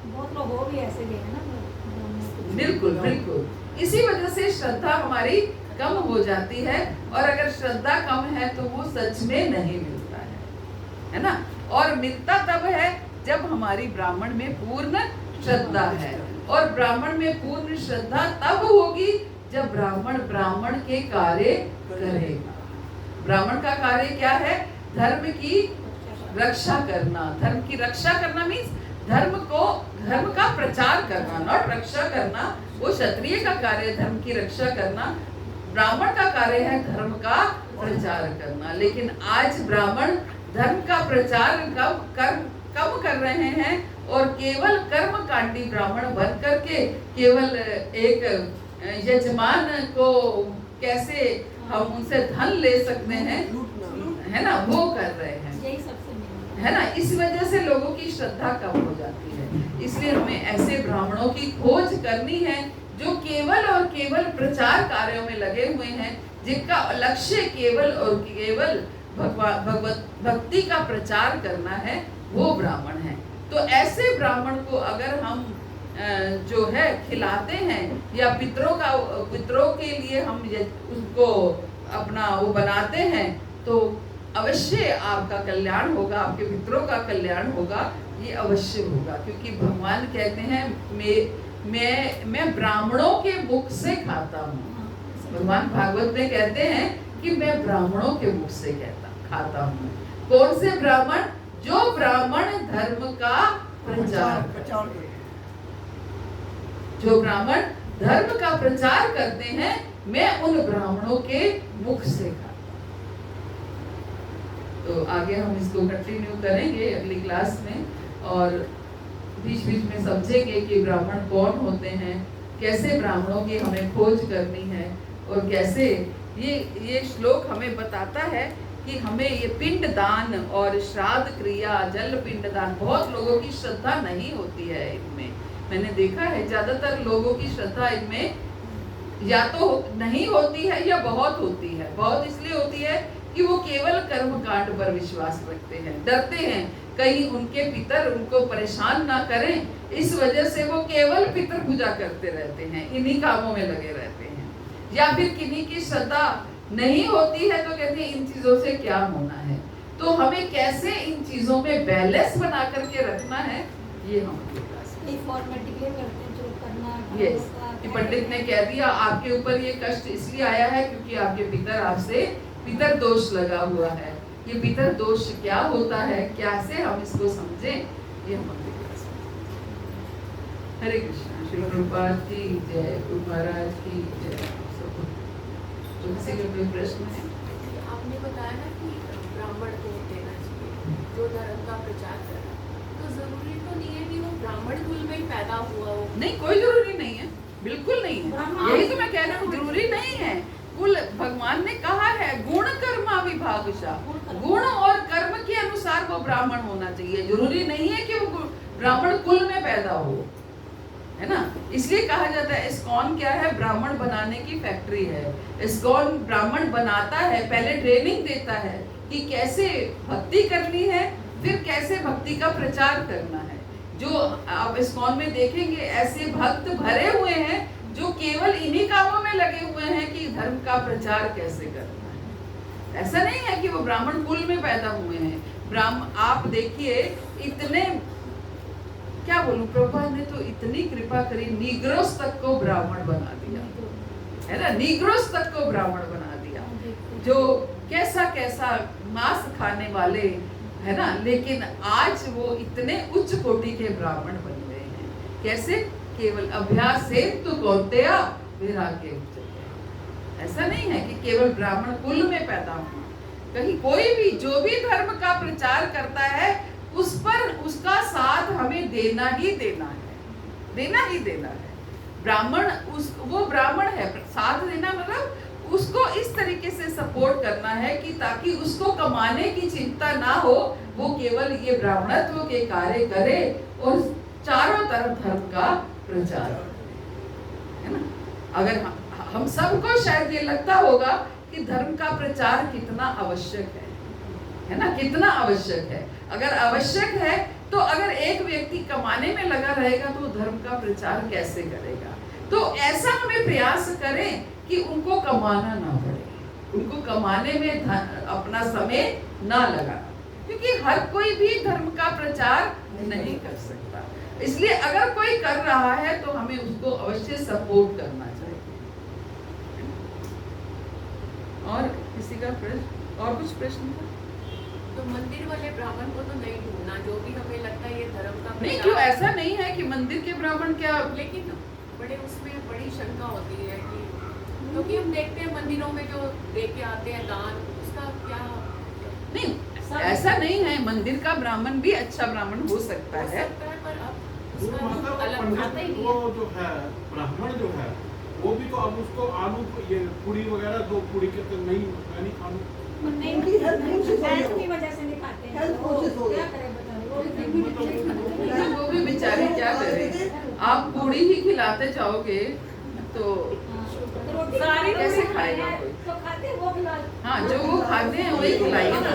बहुत लोग हो भी ऐसे भी है ना। बिल्कुल बिल्कुल। इसी वजह से श्रद्धा हमारी कम हो जाती है, और अगर श्रद्धा कम है तो वो सच में नहीं मिलता है ना। और मिलता तब है जब हमारी ब्राह्मण में पूर्ण श्रद्धा है, और ब्राह्मण में पूर्ण श्रद्धा तब होगी जब ब्राह्मण के कार्य करेगा। ब्राह्मण का कार्य क्या है? धर्म की रक्षा करना। धर्म की रक्षा करना मीन्स धर्म का प्रचार करना, नॉट रक्षा करना। वो क्षत्रिय का कार्य धर्म की रक्षा करना, ब्राह्मण का कार्य है धर्म का प्रचार करना। लेकिन आज ब्राह्मण धर्म का प्रचार कम कर रहे हैं और केवल कर्मकांडी ब्राह्मण बन करके केवल एक यजमान को कैसे हम उनसे धन ले सकते हैं, है ना, वो कर रहे हैं, है ना। इस वजह से लोगों की श्रद्धा कम हो जाती है। इसलिए हमें ऐसे ब्राह्मणों की खोज करनी है जो केवल और केवल प्रचार कार्यों में लगे हुए हैं, जिनका लक्ष्य केवल और केवल भगवत भक्ति का प्रचार करना है, वो ब्राह्मण है। तो ऐसे ब्राह्मण को अगर हम जो है खिलाते हैं या पितरों के लिए हम उसको अपना वो बनाते हैं, तो अवश्य आपका कल्याण होगा, आपके पितरों का कल्याण होगा, ये अवश्य होगा। क्योंकि भगवान कहते हैं मैं ब्राह्मणों के मुख से खाता हूँ। भगवान भागवत में कहते हैं कि मैं ब्राह्मणों के मुख से खाता हूँ। कौन से ब्राह्मण? जो ब्राह्मण धर्म का प्रचार, जो ब्राह्मण धर्म का प्रचार करते हैं, मैं उन ब्राह्मणों के मुख से खाता। तो आगे हम इसको कंटिन्यू करेंगे अगली क्लास में, और बीच बीच में समझेंगे कि ब्राह्मण कौन होते हैं, कैसे ब्राह्मणों की हमें खोज करनी है, और कैसे ये श्लोक हमें बताता है कि हमें ये पिंड दान और श्राद्ध क्रिया, जल पिंड दान, बहुत लोगों की श्रद्धा नहीं होती है इनमें। मैंने देखा है ज्यादातर लोगों की श्रद्धा इनमें या तो नहीं होती है या बहुत होती है। बहुत इसलिए होती है कि वो केवल कर्म कांड पर विश्वास रखते हैं, डरते हैं कहीं उनके पितर उनको परेशान ना करें, इस वजह से वो केवल पितर पूजा करते रहते हैं, इन्हीं कामों में लगे रहते हैं। या फिर किन्हीं की श्रद्धा नहीं होती है तो कहते हैं इन चीजों से क्या होना है। तो हमें कैसे इन चीजों में बैलेंस बना करके रखना है, ये हम फॉर्मेटिकली करते हैं जो करना है। Yes. कि पंडित ने कह दिया आपके ऊपर ये कष्ट इसलिए आया है क्योंकि आपके पितर आपसे पितर दोष लगा हुआ है। ये पितर दोष क्या होता है, कैसे हम इसको समझें, ये हम अगली क्लास में। हरे कृष्णा। श्री प्रभुपाद की जय, गुरु महाराज की जय। तो किसी का कोई प्रश्न है? आपने बताया ना कि ब्राह्मण को देना चाहिए जो धर्म का प्रचार कर रहा है, तो जरूरी तो नहीं है कि वो ब्राह्मण कुल में ही पैदा हुआ हो। नहीं, कोई जरूरी नहीं है, बिल्कुल नहीं है। यही तो मैं कह रही हूँ, जरूरी नहीं है। कुल भगवान ने कहा है गुण कर्मा विभागशा, गुण और कर्म के अनुसार वो ब्राह्मण होना चाहिए। जरूरी नहीं है कि वो ब्राह्मण कुल में पैदा हो, है ना। इसलिए कहा जाता है इस्कॉन क्या है, ब्राह्मण बनाने की फैक्ट्री है। इस्कॉन ब्राह्मण बनाता है, पहले ट्रेनिंग देता है कि कैसे भक्ति करनी है, फिर कैसे भक्ति का प्रचार करना है। जो आप इस्कॉन में देखेंगे ऐसे भक्त भरे हुए हैं जो केवल इन्हीं कामों में लगे हुए हैं कि धर्म का प्रचार कैसे करना है। ऐसा नहीं है कि वो ब्राह्मण कुल में पैदा हुए हैं। आप देखिए इतने, क्या बोलूं, प्रभुपाद ने तो इतनी कृपा करी, नीग्रोस तक को ब्राह्मण बना दिया, है ना। नीग्रोस तक को ब्राह्मण बना दिया, जो कैसा कैसा मांस खाने वाले, है ना, लेकिन आज वो इतने उच्च कोटि के ब्राह्मण बन गए हैं। कैसे? केवल अभ्यास से तो कौन्तेय वैराग्य उच्चते। ऐसा नहीं है कि केवल ब्राह्मण कुल में पैदा होना। कहीं कोई भी जो भी धर्म का प्रचार करता है उस पर उसका साथ हमें देना ही देना है, देना ही देना है। ब्राह्मण वो ब्राह्मण है, साथ देना मतलब उसको इस तरीके से सपोर्ट करना है कि ताकि उसको कमाने की चिंता ना हो, वो केवल ये ब्राह्मणत्व के कार्य करे और चारों तरफ धर्म का प्रचार करे, है ना। अगर हम सबको शायद ये लगता होगा कि धर्म का प्रचार कितना आवश्यक है ना, कितना आवश्यक है। अगर आवश्यक है तो अगर एक व्यक्ति कमाने में लगा रहेगा तो धर्म का प्रचार कैसे करेगा। तो ऐसा हमें प्रयास करें कि उनको कमाना ना पड़े, उनको कमाने में अपना समय ना लगाना, क्योंकि हर कोई भी धर्म का प्रचार नहीं कर सकता। इसलिए अगर कोई कर रहा है तो हमें उसको अवश्य सपोर्ट करना चाहिए। और किसी का प्रश्न, और कुछ प्रश्न था? तो मंदिर वाले ब्राह्मण को तो नहीं ढूंढना, जो भी हमें लगता है ये धर्म का नहीं, क्यों? ऐसा नहीं है कि मंदिर के ब्राह्मण क्या, लेकिन बड़े उसमें बड़ी शंका होती है कि क्योंकि हम देखते हैं मंदिरों में जो लेके आते हैं दान, उसका क्या? नहीं, ऐसा नहीं है। मंदिर का ब्राह्मण भी अच्छा ब्राह्मण हो सकता है, पर अब वो उसका मतलब रूप अलग पंडित, आता ही नहीं वो है। जो है ब्राह्मण जो है वो भी तो अब उसको आलू ये पूरी वगैरह, दो पूरी के तो नहीं, मैं नहीं खाऊं। उनकी हेल्थ कॉन्शियस हो हेल्थ गई की वो। वजह से नहीं खाते हैं। हेल्थ कॉन्शियस हो क्या गई। करें बताओ, वो भी बेचारे क्या करे। आप पूरी ही खिलाते जाओगे तो सारी कैसे खाएगा कोई? तो खाते वो खिला। हाँ, जो वो खाते हैं वही खिलाइए ना।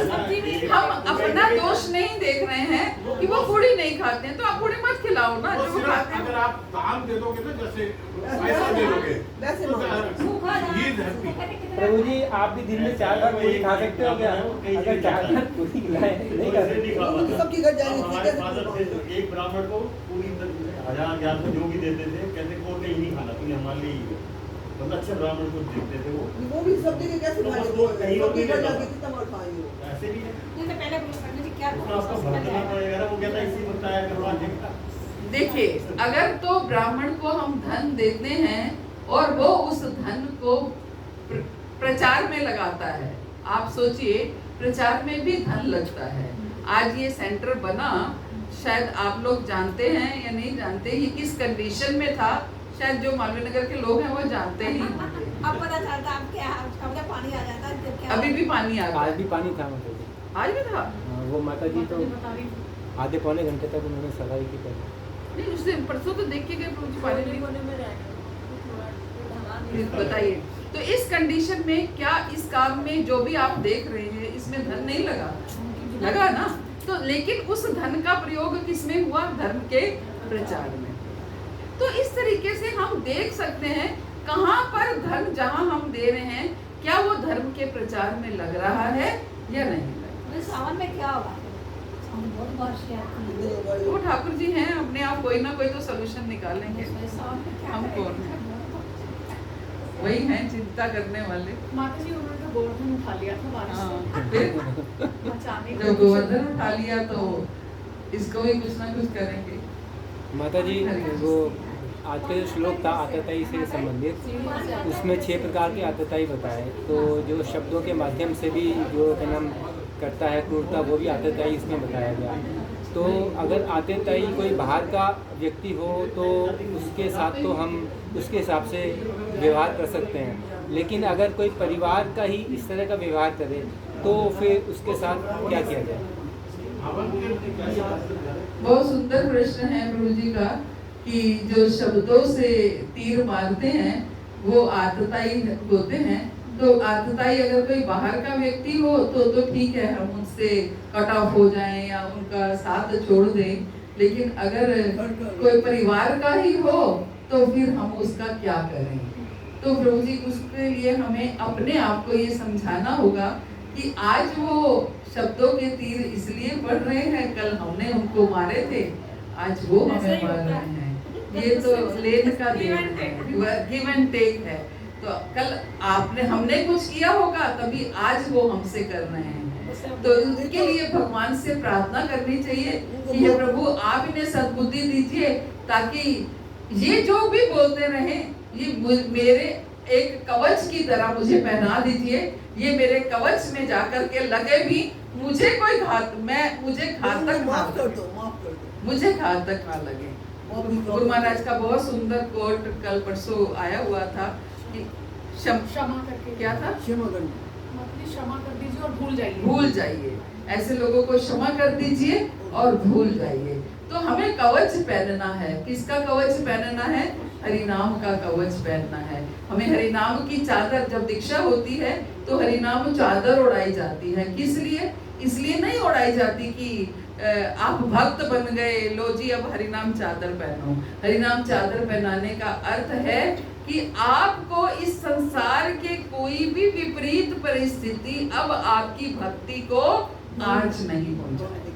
हम अपना दोष नहीं देख रहे हैं कि वो पूरी नहीं खाते हैं, तो आप पूरी मत खिलाओ ना वो जो सिर्फ खाते हैं। अगर आप दान दे दोगे ना, जैसे पैसा दे दोगे वैसे तो सूखा he is दाल, happy। सूखा के कितने- प्रभु जी, आप भी दिन में 4 बार पूरी खा सकते हो क्या? अगर 4 बार पूरी खिलाए नहीं खा सकते। वो तो सबकी घर जाएंगे, ठीक हमारे है। फादर थे, एक ब्राह्मण को पूरी 1000 जो भी देते थे, कहते को कहीं नहीं खाना, तूने हमारे लिए ही है। मतलब अच्छे ब्राह्मण को देखते थे वो भी सब जगह कैसे तो खाएंगे, उसको कहीं और सबकी भी घर देता जाके था। कितना बार खाएंगे वो। ऐसे भी है। नहीं तो पहले बोलो पंडित जी क्या उसको आपको भरना पड़ेगा ना, वो कहता है इसी बताया करो आज का। देखिए, अगर तो ब्राह्मण को हम धन देते हैं और वो उस धन को प्रचार में लगाता है, आप सोचिए प्रचार में भी धन लगता है। आज ये सेंटर बना, शायद आप लोग जानते हैं या नहीं जानते, ये किस कंडीशन में था, शायद जो मालवीय नगर के लोग हैं वो जानते ही होंगे। अब पता चलता अब क्या पानी आ जाता है जब क्या अभी भी पानी आ आज गया, भी पानी था मतलब। आज भी था। वो माता जी तो आधे पौने घंटे तक उन्होंने सगाई की पहले। नहीं, उससे परसों तो देख के गए प्रभु जी, पानी नहीं। कोने में रह गए। प्लीज बताइए, तो इस कंडीशन में क्या इस काम में जो भी आप देख रहे हैं इसमें धन नहीं लगा? लगा ना। तो लेकिन उस धन का प्रयोग किसमें हुआ? धर्म के प्रचार में। तो इस तरीके से हम देख सकते हैं कहाँ पर धन जहाँ हम दे रहे हैं क्या वो धर्म के प्रचार में लग रहा है या नहीं लग रहा। सावन में क्या होगा? सावन बहुत बारिश क्या आती है। वो ठाकुर जी हैं, अपने आप कोई ना कोई तो सोल्यूशन निकालेंगे। सावन में क्या हम कौन करेंगे? हैं? वही हैं चिंता करने वाले। माता जी उन्होंने तो गोवर्धन उठा लिया था बारिश हाँ, से फिर बचाने जब गोवर्धन उठा लिया तो इसको भी कुछ ना कुछ करेंगे। माता जी वो आज का जो श्लोक था आतताई से संबंधित, उसमें 6 प्रकार के आतताई बताए। तो जो शब्दों के माध्यम से भी जो क्या नाम करता है क्रूरता, वो भी आतताई इसमें बताया गया। तो अगर आतताई कोई बाहर का व्यक्ति हो तो उसके साथ तो हम उसके हिसाब से व्यवहार कर सकते हैं, लेकिन अगर कोई परिवार का ही इस तरह का व्यवहार करे तो फिर उसके साथ क्या किया जाए? बहुत सुंदर प्रश्न है प्रभु जी का कि जो शब्दों से तीर मारते हैं वो आतताई होते हैं। तो आतताई अगर कोई बाहर का व्यक्ति हो तो ठीक है, हम उनसे कट ऑफ हो जाएं या उनका साथ छोड़ दें। लेकिन अगर कोई परिवार का ही हो तो फिर हम उसका क्या करें? तो प्रभु जी उसके लिए हमें अपने आप को ये समझाना होगा कि आज वो शब्दों के तीर इसलिए पड़ रहे हैं, कल हमने उनको मारे थे, आज वो हमें मार रहे हैं। ये तो लेन का देन है, गिव एंड टेक है। तो कल हमने कुछ किया होगा तभी आज वो हमसे कर रहे हैं। तो उनके लिए भगवान से प्रार्थना करनी चाहिए कि हे प्रभु आप इन्हें सद्बुद्धि दीजिए, ताकि ये जो भी बोलते रहे ये मेरे एक कवच की तरह मुझे पहना दीजिए। ये मेरे कवच में जाकर के लगे भी मुझे कोई मुझे घातक माफ कर दो, माफ कर दो। मुझे घातक ना लगे। गुरु महाराज का बहुत सुंदर कोट कल परसों आया हुआ था कि क्षमा करके क्या था? क्षमा करना, मतलब क्षमा कर दीजिए और भूल जाइए। भूल जाइए, ऐसे लोगों को क्षमा कर दीजिए और भूल जाइए। तो हमें कवच पहनना है। किसका कवच पहनना है? हरिनाम का कवच पहनना है। हमें हरिनाम की चादर, जब दीक्षा होती है तो हरिनाम चादर उड़ाई जाती है। किस लिए? इसलिए नहीं उड़ाई जाती कि आप भक्त बन गए, लो जी अब हरिनाम चादर पहनो। हरिनाम चादर पहनाने का अर्थ है कि आपको इस संसार के कोई भी विपरीत परिस्थिति अब आपकी भक्ति को आँच नहीं पहुंचाएगी।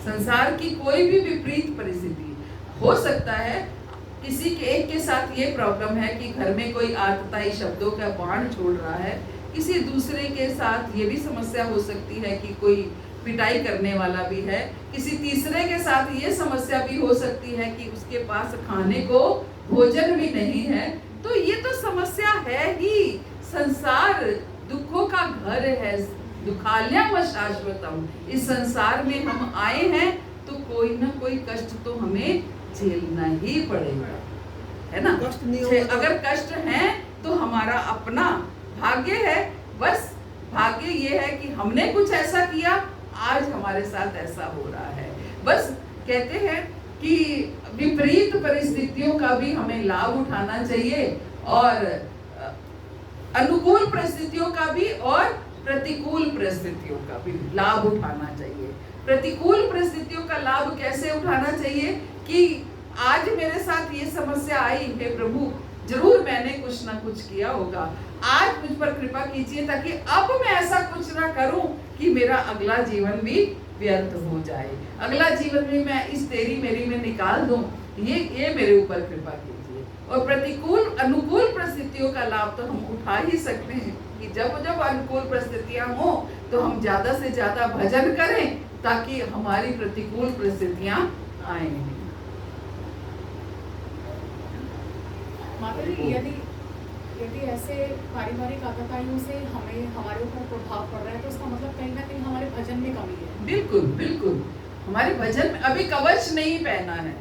संसार की कोई भी विपरीत परिस्थिति हो सकता है। किसी के एक के साथ ये प्रॉब्लम है कि घर में कोई आतताई शब्दों का बाण छोड़ रहा है, किसी दूसरे के साथ ये भी समस्या हो सकती है कि कोई पिटाई करने वाला भी है, किसी तीसरे के साथ ये समस्या भी हो सकती है कि उसके पास खाने को भोजन भी नहीं है। तो ये तो समस्या है ही। संसार दुखों का घर है, दुखालयम शाश्वतम। इस संसार में हम आए हैं तो कोई ना कोई कष्ट तो हमें झेलना ही पड़ेगा, है ना? कष्ट नहीं होगा तो- अगर कष्ट है तो हमारा अपना भाग्य है। बस भाग्य ये है कि हमने कुछ ऐसा किया, आज हमारे साथ ऐसा हो रहा है। बस कहते हैं कि विपरीत परिस्थितियों का भी हमें लाभ उठाना चाहिए और अनुकूल परिस्थितियों का भी और प्रतिकूल परिस्थितियों का भी लाभ उठाना चाहिए। प्रतिकूल परिस्थितियों का लाभ कैसे उठाना चाहिए कि आज मेरे साथ ये समस्या आई, हे प्रभु जरूर मैंने कुछ ना कुछ किया होगा, आज मुझ पर कृपा कीजिए ताकि अब मैं ऐसा कुछ ना करूं कि मेरा अगला जीवन भी व्यर्थ हो जाए। अगला जीवन भी मैं इस तेरी मेरी में निकाल दूं, ये मेरे ऊपर कृपा कीजिए। और प्रतिकूल अनुकूल परिस्थितियों का लाभ तो हम उठा ही सकते हैं कि जब जब अनुकूल परिस्थितियां हो तो हम ज्यादा से ज्यादा भजन करें ताकि हमारी प्रतिकूल परिस्थितियां आए। माता जी यदि ऐसे पारिवारिक आतताइयों से हमें हमारे ऊपर प्रभाव पड़ रहा है तो इसका मतलब कहीं ना कहीं हमारे भजन में कमी है। बिल्कुल बिल्कुल, हमारे भजन में अभी कवच नहीं पहना है,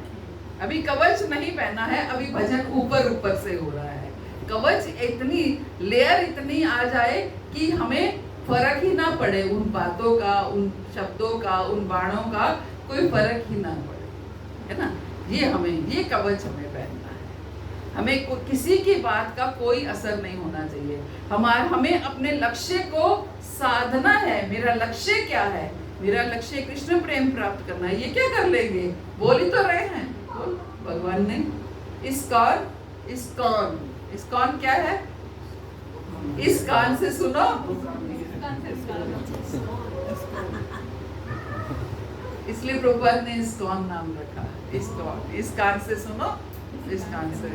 अभी कवच नहीं पहना है, अभी भजन ऊपर ऊपर से हो रहा है। कवच इतनी लेयर इतनी आ जाए कि हमें फर्क ही ना पड़े, उन बातों का, उन शब्दों का, उन बाणों का कोई फर्क ही ना पड़े, है ना? ये कवच हमें पहनना है। हमें किसी की बात का कोई असर नहीं होना चाहिए। हमें अपने लक्ष्य को साधना है। मेरा लक्ष्य क्या है? मेरा लक्ष्य कृष्ण प्रेम प्राप्त करना है। ये क्या कर लेंगे? बोल ही तो रहे हैं, बोल भगवान ने। इस्कॉन क्या है? इस कान से सुनो, इसलिए प्रभुपाद ने इस्कॉन नाम रखा। इस्कॉन, इस कान से सुनो, इस कान से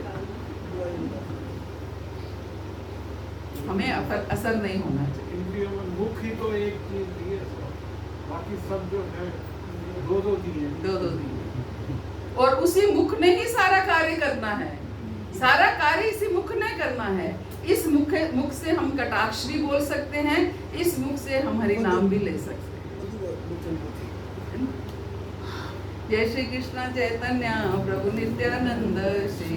हमें असर नहीं होना चाहिए। इंद्रियों में मुख ही तो एक चीज दी है, बाकी सब जो है दो दिए हैं। दो दिए और उसी मुख ने ही सारा कार्य करना है, सारा कार्य इसी मुख ने करना है। इस मुख से हम कटाक्ष भी बोल सकते हैं, इस मुख से हम हरि नाम भी ले सकते हैं। जय श्री कृष्ण चैतन्य प्रभु नित्यानंद श्री